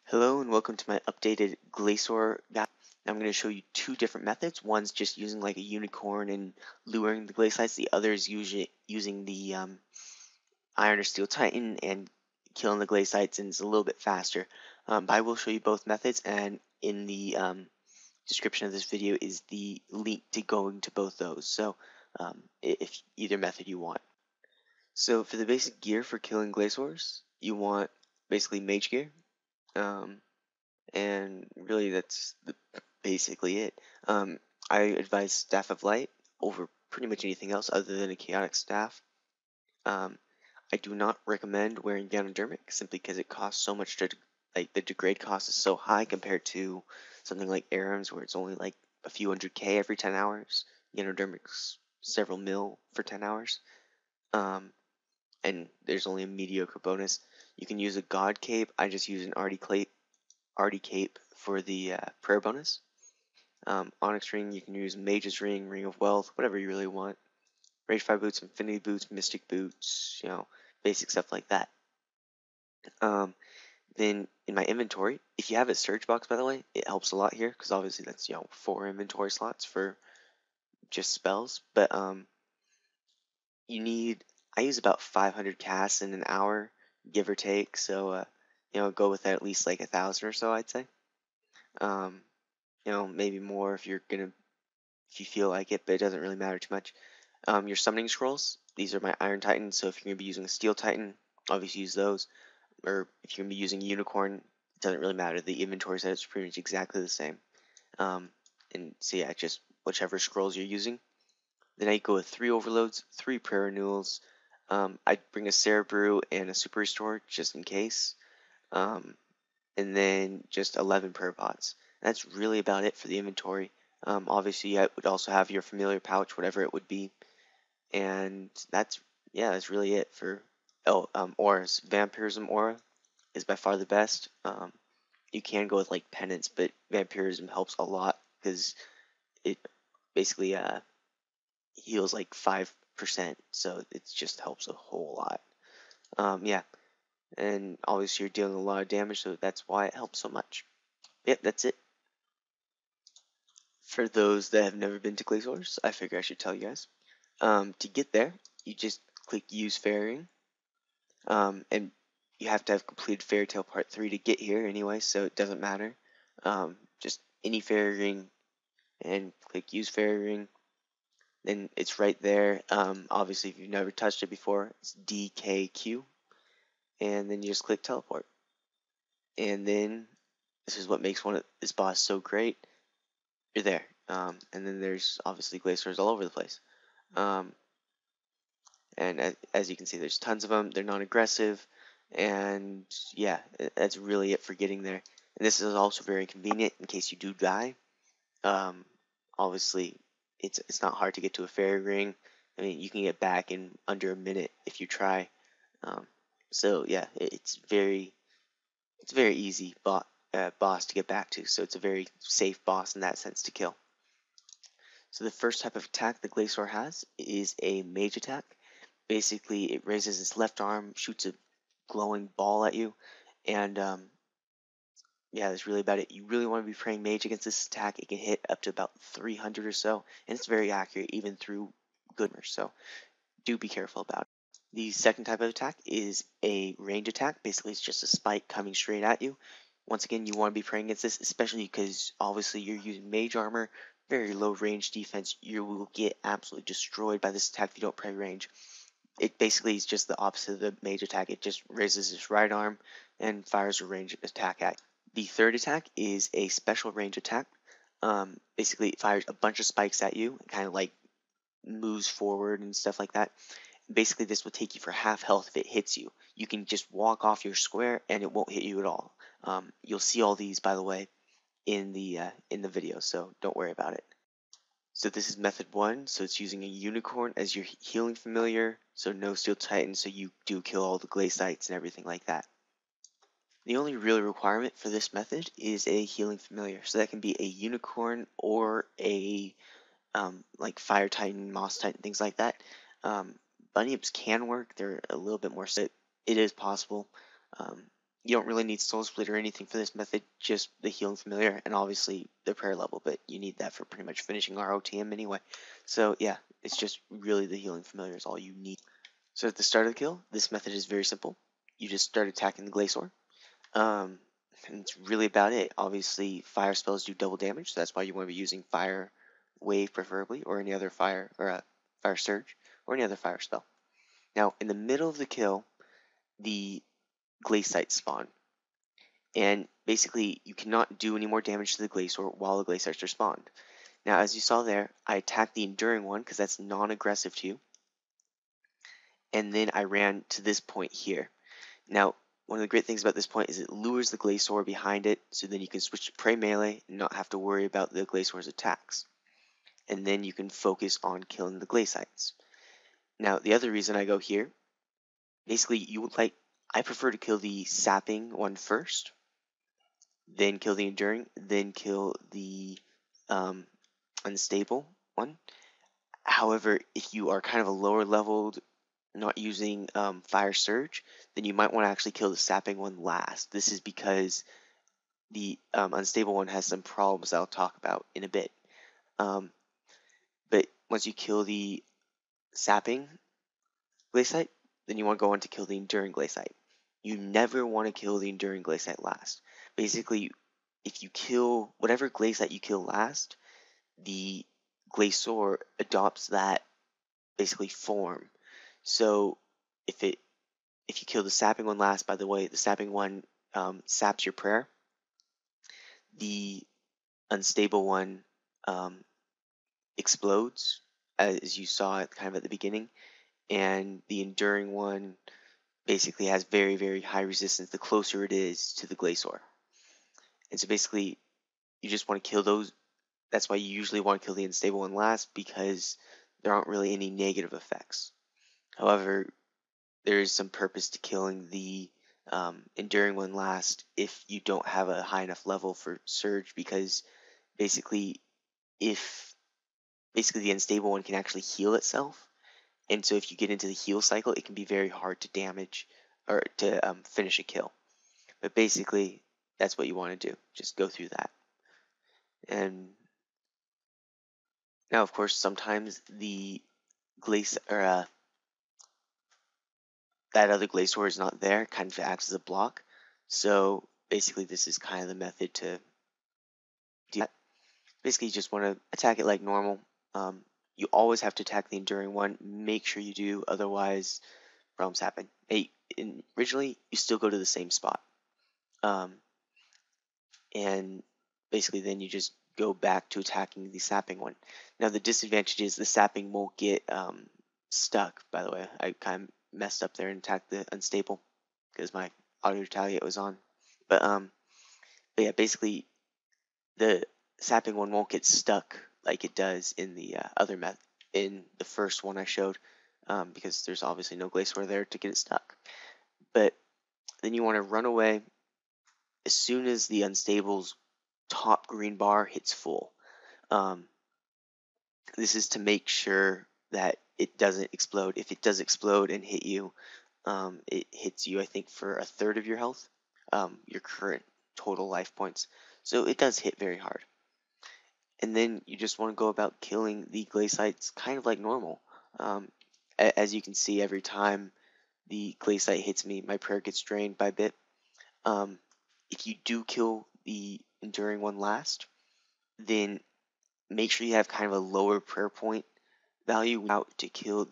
Hello and welcome to my updated Glacor guide. I'm going to show you two different methods. One's just using like a unicorn and luring the glacites. The other is usually using the iron or steel titan and killing the glacites, and it's a little bit faster. But I will show you both methods, and in the description of this video is the link to going to both those. So if either method you want. So for the basic gear for killing glacors, you want basically mage gear. And really that's basically it. I advise Staff of Light over pretty much anything else other than a chaotic staff. I do not recommend wearing Ganodermic simply because it costs so much to, like, the degrade cost is so high compared to something like Aram's where it's only like a few hundred K every 10 hours. Ganodermic's several mil for 10 hours. And there's only a mediocre bonus. You can use a God Cape. I just use an Artie Cape for the prayer bonus. Onyx Ring, you can use Mage's Ring, Ring of Wealth, whatever you really want. Rage 5 boots, Infinity boots, Mystic boots, basic stuff like that. Then in my inventory, if you have a Surge box, by the way, it helps a lot here because obviously that's 4 inventory slots for just spells. But I use about 500 casts in an hour, give or take. So go with at least like 1,000 or so, I'd say. Maybe more if you feel like it, but it doesn't really matter too much. Your summoning scrolls, these are my Iron Titan, so if you're going to be using a Steel Titan, obviously use those. Or if you're going to be using Unicorn, it doesn't really matter. The inventory set is pretty much exactly the same. And so yeah, just whichever scrolls you're using. Then I go with 3 overloads, 3 prayer renewals. I'd bring a Cerebrew and a Super Restore just in case. And then just 11 prayer pots. That's really about it for the inventory. Obviously, I would also have your familiar pouch, whatever it would be, and that's really it for auras. Vampirism aura is by far the best. You can go with like penance, but vampirism helps a lot because it basically heals like 5%, so it just helps a whole lot. Yeah, and obviously you're dealing a lot of damage, so that's why it helps so much. Yep, that's it. For those that have never been to Glazors, I figure I should tell you guys. To get there, you just click Use Fairying, and you have to have completed Fairy Tale Part 3 to get here anyway, so it doesn't matter. Just any fairy ring, and click Use Fairy Ring. Then it's right there. Obviously, if you've never touched it before, it's DKQ, and then you just click Teleport. And then this is what makes this boss so great. You're there. And then there's obviously Glacors all over the place. And as you can see, there's tons of them. They're non-aggressive, and yeah, that's really it for getting there. And this is also very convenient in case you do die. Obviously, it's not hard to get to a fairy ring. I mean, you can get back in under a minute if you try. So yeah, it's very easy boss to get back to. So it's a very safe boss in that sense to kill. So the first type of attack the Glacor has is a mage attack. Basically, it raises its left arm, shoots a glowing ball at you, and yeah, that's really about it. You really want to be praying mage against this attack. It can hit up to about 300 or so, and it's very accurate even through Goodmer, so do be careful about it. The second type of attack is a range attack. Basically, it's just a spike coming straight at you. Once again, you want to be praying against this, especially because obviously you're using mage armor, very low range defense. You will get absolutely destroyed by this attack if you don't pray range. It basically is just the opposite of the mage attack. It just raises its right arm and fires a range attack at you. The third attack is a special range attack. Basically, it fires a bunch of spikes at you, kind of like moves forward and stuff like that. Basically, this will take you for half health if it hits you. You can just walk off your square and it won't hit you at all. You'll see all these, by the way, in the video, so don't worry about it. So this is method 1, so it's using a unicorn as your healing familiar, so no steel titan, so you do kill all the glacites and everything like that. The only real requirement for this method is a healing familiar, so that can be a unicorn or a like fire titan, moss titan, things like that. Bunny imps can work, they're a little bit more set. It is possible. you don't really need Soul Split or anything for this method, just the Healing Familiar and obviously the prayer level, but you need that for pretty much finishing ROTM anyway. So yeah, it's just really the Healing Familiar is all you need. So at the start of the kill, this method is very simple. You just start attacking the Glacor. And it's really about it. Obviously, fire spells do double damage, so that's why you want to be using Fire Wave preferably, or any other fire, or Fire Surge, or any other fire spell. Now, in the middle of the kill, the Glacites spawn. And basically, you cannot do any more damage to the Glacor while the Glacites are spawned. Now, as you saw there, I attacked the Enduring one because that's non-aggressive to you. And then I ran to this point here. Now, one of the great things about this point is it lures the Glacor behind it, so then you can switch to Prey Melee and not have to worry about the Glacor's attacks. And then you can focus on killing the Glacites. Now, the other reason I go here, basically, I prefer to kill the Sapping one first, then kill the Enduring, then kill the Unstable one. However, if you are kind of a lower leveled, not using Fire Surge, then you might want to actually kill the Sapping one last. This is because the Unstable one has some problems I'll talk about in a bit. But once you kill the Sapping Glacite, then you want to go on to kill the Enduring Glacite. You never want to kill the Enduring Glacite last. Basically, if you kill whatever Glacite you kill last, the Glacor adopts that basically form. So if you kill the Sapping one last, by the way, the Sapping one saps your prayer. The Unstable one explodes, as you saw it kind of at the beginning, and the Enduring one basically has very, very high resistance the closer it is to the Glacor. And so basically, you just want to kill those. That's why you usually want to kill the Unstable one last, because there aren't really any negative effects. However, there is some purpose to killing the Enduring one last if you don't have a high enough level for Surge, because basically the Unstable one can actually heal itself, and so if you get into the heal cycle, it can be very hard to damage or to finish a kill. But basically, that's what you want to do. Just go through that. And now, of course, sometimes the that other Glacor is not there, kind of acts as a block. So basically, this is kind of the method to do that. Basically, you just want to attack it like normal. You always have to attack the Enduring one. Make sure you do, otherwise problems happen. Originally, you still go to the same spot. And basically then you just go back to attacking the Sapping one. Now the disadvantage is the Sapping won't get stuck, by the way. I kind of messed up there and attacked the Unstable because my auto retaliate was on. But yeah, basically the Sapping one won't get stuck like it does in the other method, in the first one I showed, because there's obviously no Glacor there to get it stuck. But then you want to run away as soon as the Unstable's top green bar hits full. This is to make sure that it doesn't explode. If it does explode and hit you, it hits you, I think, for a third of your health, your current total life points. So it does hit very hard. And then you just want to go about killing the Glacites kind of like normal. As you can see, every time the Glacite hits me, my prayer gets drained by a bit. If you do kill the Enduring one last, then make sure you have kind of a lower prayer point value out to kill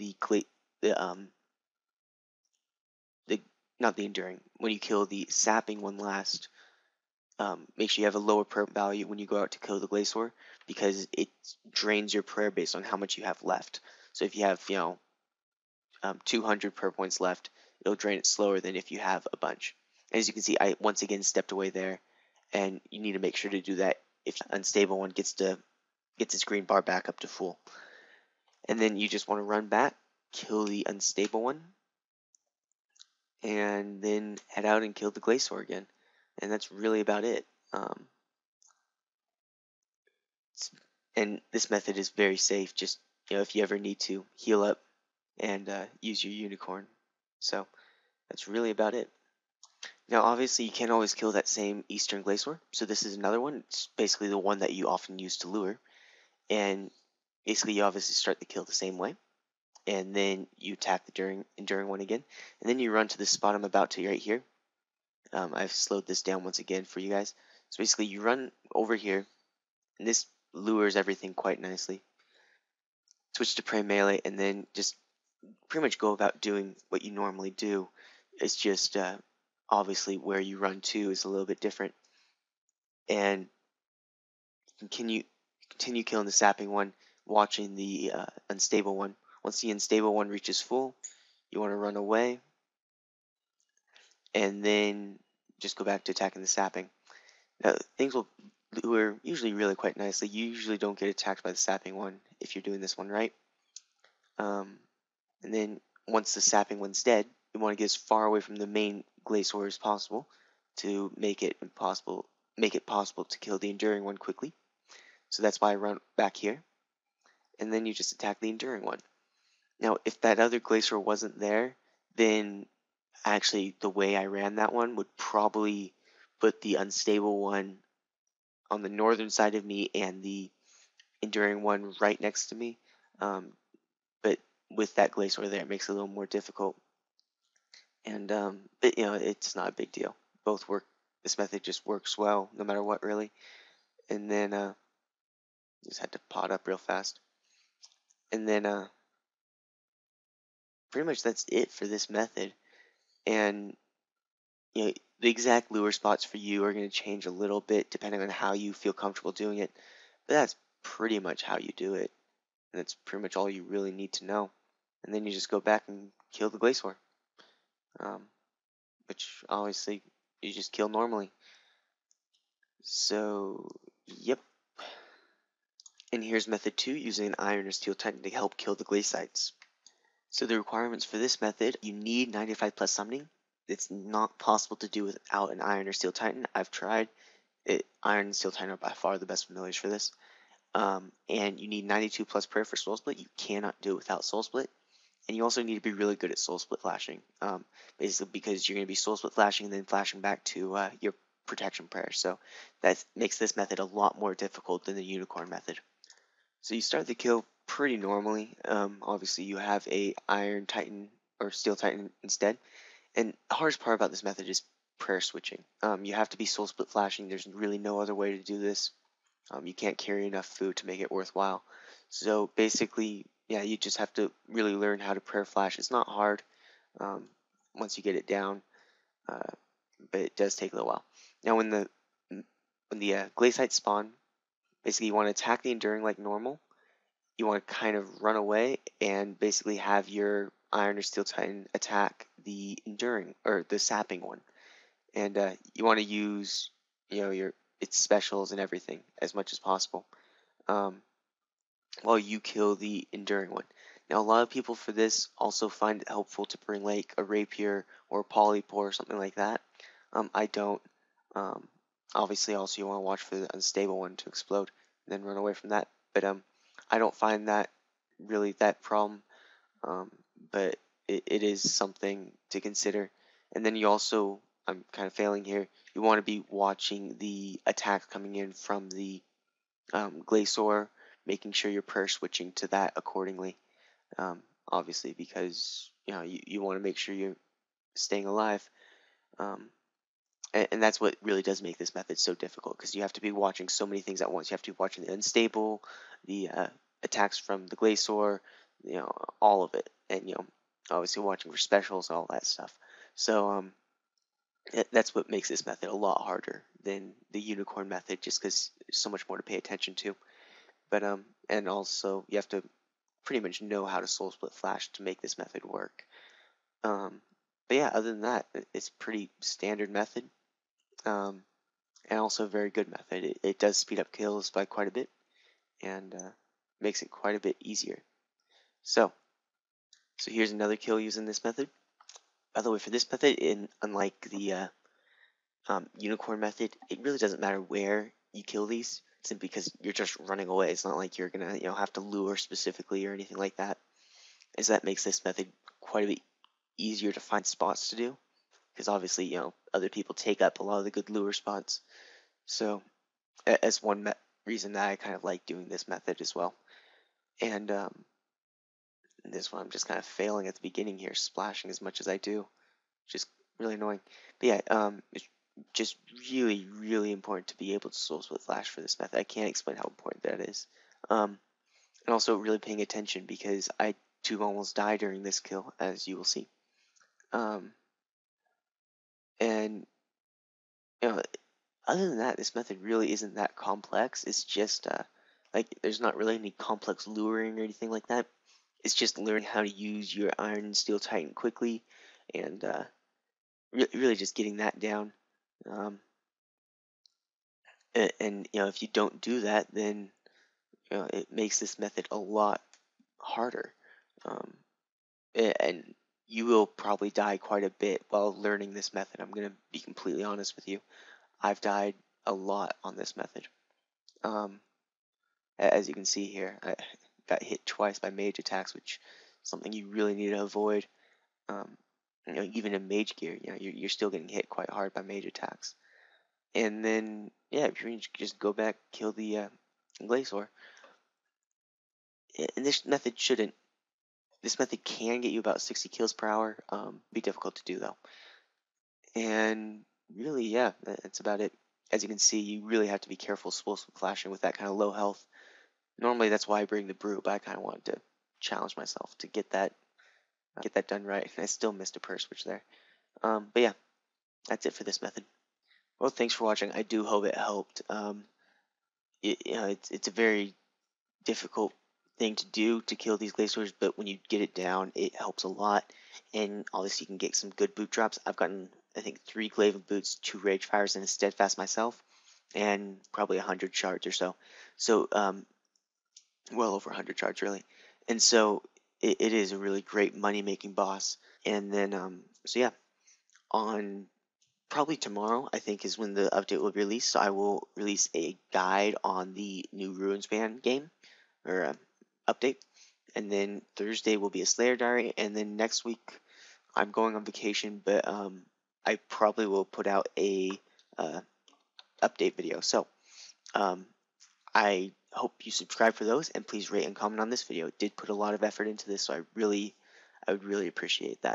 not the Enduring. When you kill the Sapping one last, make sure you have a lower prayer value when you go out to kill the Glacor, because it drains your prayer based on how much you have left. So if you have 200 prayer points left, it'll drain it slower than if you have a bunch. As you can see, I once again stepped away there, and you need to make sure to do that if the Unstable one gets its green bar back up to full. And then you just want to run back, kill the Unstable one, and then head out and kill the Glacor again. And that's really about it. And this method is very safe, just if you ever need to heal up and use your unicorn. So that's really about it. Now, obviously, you can't always kill that same Eastern Glacor, so this is another one. It's basically the one that you often use to lure, and basically you obviously start the kill the same way, and then you attack the enduring one again, and then you run to the spot I'm about to right here. I've slowed this down once again for you guys. So basically, you run over here, and this lures everything quite nicely. Switch to prey melee, and then just pretty much go about doing what you normally do. It's just obviously where you run to is a little bit different, and continue killing the sapping one, watching the unstable one. Once the unstable one reaches full, you want to run away, and then just go back to attacking the sapping. Now, things will lure usually really quite nicely. You usually don't get attacked by the sapping one if you're doing this one right. And then once the sapping one's dead, you want to get as far away from the main Glacor as possible to make it possible to kill the enduring one quickly. So that's why I run back here, and then you just attack the enduring one. Now, if that other Glacor wasn't there, then actually the way I ran that one would probably put the unstable one on the northern side of me and the enduring one right next to me. But with that Glacor there, it makes it a little more difficult. And but it's not a big deal. Both work. This method just works well, no matter what, really. And then just had to pot up real fast. And then pretty much that's it for this method. And the exact lure spots for you are going to change a little bit depending on how you feel comfortable doing it. But that's pretty much how you do it. And that's pretty much all you really need to know. And then you just go back and kill the Glacor. Which obviously you just kill normally. So, yep. And here's method 2, using an iron or steel titan to help kill the glacites. So the requirements for this method, you need 95 plus summoning. It's not possible to do without an iron or steel titan. I've tried. Iron and steel titan are by far the best familiars for this. And you need 92 plus prayer for soul split. You cannot do it without soul split. And you also need to be really good at soul split flashing. Basically because you're going to be soul split flashing and then flashing back to your protection prayer. So that makes this method a lot more difficult than the unicorn method. So you start the kill pretty normally. Obviously you have a iron titan or steel titan instead. And the hardest part about this method is prayer switching. You have to be soul split flashing. There's really no other way to do this. You can't carry enough food to make it worthwhile. So basically, yeah, you just have to really learn how to prayer flash. It's not hard once you get it down, but it does take a little while. Now, when the glacites spawn, basically you want to attack the enduring like normal. You want to kind of run away and basically have your iron or steel titan attack the enduring or the sapping one, and you want to use its specials and everything as much as possible while you kill the enduring one. Now, a lot of people for this also find it helpful to bring like a rapier or a polypore or something like that. I don't. Obviously, also you want to watch for the unstable one to explode and then run away from that. But I don't find that really that problem. But it is something to consider. And then you also, I'm kind of failing here, you want to be watching the attack coming in from the Glacor, making sure you're prayer switching to that accordingly. Obviously, because you want to make sure you're staying alive. And that's what really does make this method so difficult, because you have to be watching so many things at once. You have to be watching the unstable, the attacks from the Glacor, all of it, and obviously watching for specials, all that stuff. So that's what makes this method a lot harder than the unicorn method, just because there's so much more to pay attention to. But and also you have to pretty much know how to soul split flash to make this method work. But yeah, other than that, it's a pretty standard method. And also a very good method. It does speed up kills by quite a bit, and makes it quite a bit easier. So here's another kill using this method. By the way, for this method, unlike the unicorn method, it really doesn't matter where you kill these, simply because you're just running away. It's not like you're gonna have to lure specifically or anything like that. And so that makes this method quite a bit easier to find spots to do. because obviously, other people take up a lot of the good lure spots. So as one reason that I kind of like doing this method as well. And this one I'm just kind of failing at the beginning here, splashing as much as I do, just really annoying. But yeah, it's just really, really important to be able to soul split flash for this method. I can't explain how important that is. And also really paying attention, because I too almost die during this kill, as you will see. And you know, other than that, this method really isn't that complex. It's just like there's not really any complex luring or anything like that. It's just learning how to use your iron and steel titan quickly, and really just getting that down. Um, and if you don't do that, then it makes this method a lot harder. Um, and you will probably die quite a bit while learning this method. I'm gonna be completely honest with you. I've died a lot on this method. Um, as you can see here, I got hit twice by mage attacks, which is something you really need to avoid. Um, even in mage gear, you're still getting hit quite hard by mage attacks. And then, yeah, if you just go back, kill the Glacor. And this method shouldn't. This method can get you about 60 kills per hour. Be difficult to do though. And really, yeah, that's about it. As you can see, you really have to be careful flashing with that kind of low health. Normally, that's why I bring the brew, but I kind of wanted to challenge myself to get that done right. I still missed a purse switch there. But yeah, that's it for this method. Well, thanks for watching. I do hope it helped. It's a very difficult thing to do to kill these glaciers, but when you get it down, it helps a lot. And obviously, you can get some good boot drops. I've gotten, I think, 3 Glaven boots, 2 Rage Fires, and a Steadfast myself, and probably 100 shards or so. So, well over 100 shards, really. And so, it is a really great money making boss. And then, so yeah, on probably tomorrow, I think, is when the update will be released. So I will release a guide on the new Runescape game, or update. And then Thursday will be a Slayer diary. And then next week, I'm going on vacation, but I probably will put out a uh, update video. So um, I hope you subscribe for those, and please rate and comment on this video. It did put a lot of effort into this, so I would really appreciate that.